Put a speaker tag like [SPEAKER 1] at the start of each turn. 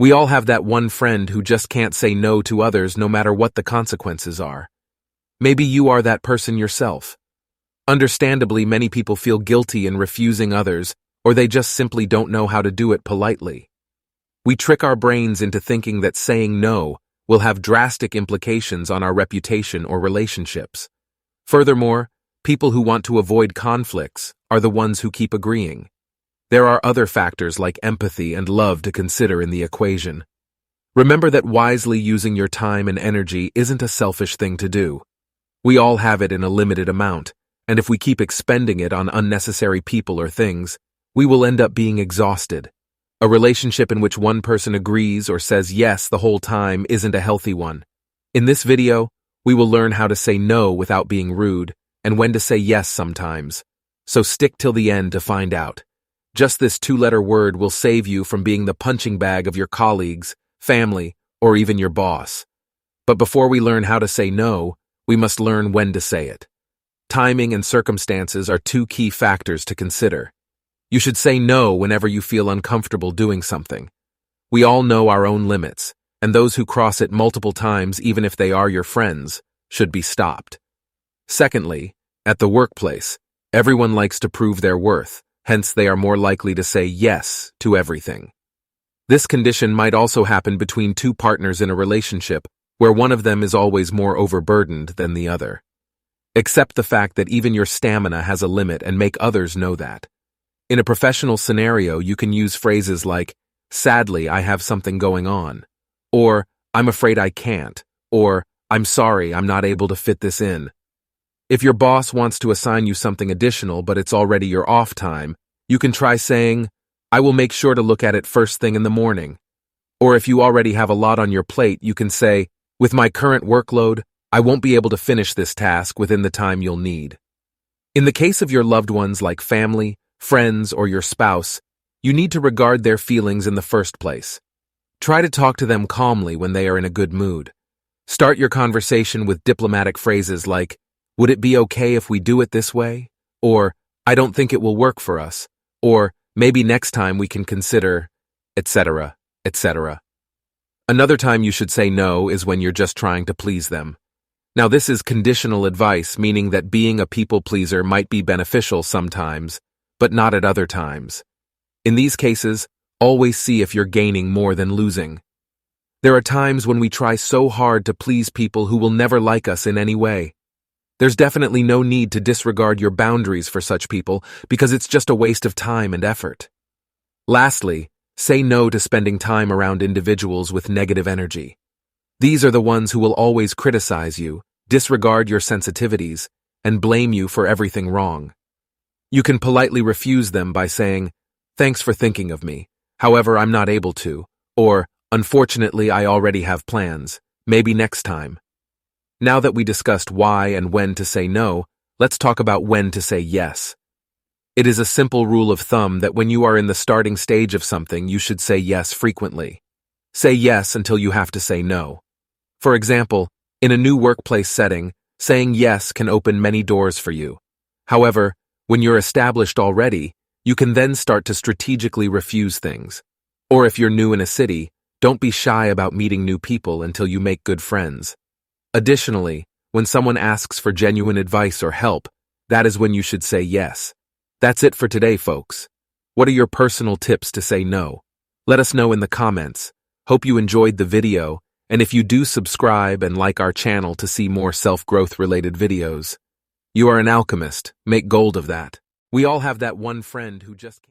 [SPEAKER 1] We all have that one friend who just can't say no to others no matter what the consequences are. Maybe you are that person yourself. Understandably, many people feel guilty in refusing others, or they just simply don't know how to do it politely. We trick our brains into thinking that saying no will have drastic implications on our reputation or relationships. Furthermore, people who want to avoid conflicts are the ones who keep agreeing. There are other factors like empathy and love to consider in the equation. Remember that wisely using your time and energy isn't a selfish thing to do. We all have it in a limited amount, and if we keep expending it on unnecessary people or things, we will end up being exhausted. A relationship in which one person agrees or says yes the whole time isn't a healthy one. In this video, we will learn how to say no without being rude, and when to say yes sometimes. So stick till the end to find out. Just this 2-letter word will save you from being the punching bag of your colleagues, family, or even your boss. But before we learn how to say no, we must learn when to say it. Timing and circumstances are 2 key factors to consider. You should say no whenever you feel uncomfortable doing something. We all know our own limits, and those who cross it multiple times, even if they are your friends, should be stopped. Secondly, at the workplace, everyone likes to prove their worth. Hence, they are more likely to say yes to everything. This condition might also happen between 2 partners in a relationship, where one of them is always more overburdened than the other. Accept the fact that even your stamina has a limit and make others know that. In a professional scenario, you can use phrases like, "Sadly, I have something going on," or "I'm afraid I can't," or "I'm sorry, I'm not able to fit this in." If your boss wants to assign you something additional but it's already your off time, you can try saying, "I will make sure to look at it first thing in the morning." Or if you already have a lot on your plate, you can say, "With my current workload, I won't be able to finish this task within the time you'll need." In the case of your loved ones like family, friends, or your spouse, you need to regard their feelings in the first place. Try to talk to them calmly when they are in a good mood. Start your conversation with diplomatic phrases like, "Would it be okay if we do it this way?" Or, "I don't think it will work for us," or, "Maybe next time we can consider," etc., etc. Another time you should say no is when you're just trying to please them. Now, this is conditional advice, meaning that being a people pleaser might be beneficial sometimes, but not at other times. In these cases, always see if you're gaining more than losing. There are times when we try so hard to please people who will never like us in any way. There's definitely no need to disregard your boundaries for such people because it's just a waste of time and effort. Lastly, say no to spending time around individuals with negative energy. These are the ones who will always criticize you, disregard your sensitivities, and blame you for everything wrong. You can politely refuse them by saying, "Thanks for thinking of me. However, I'm not able to," or, "Unfortunately, I already have plans. Maybe next time." Now that we discussed why and when to say no, let's talk about when to say yes. It is a simple rule of thumb that when you are in the starting stage of something, you should say yes frequently. Say yes until you have to say no. For example, in a new workplace setting, saying yes can open many doors for you. However, when you're established already, you can then start to strategically refuse things. Or if you're new in a city, don't be shy about meeting new people until you make good friends. Additionally, when someone asks for genuine advice or help, that is when you should say yes. That's it for today, folks. What are your personal tips to say no? Let us know in the comments. Hope you enjoyed the video, and if you do, subscribe and like our channel to see more self-growth related videos. You are an alchemist. Make gold of that. We all have that one friend who just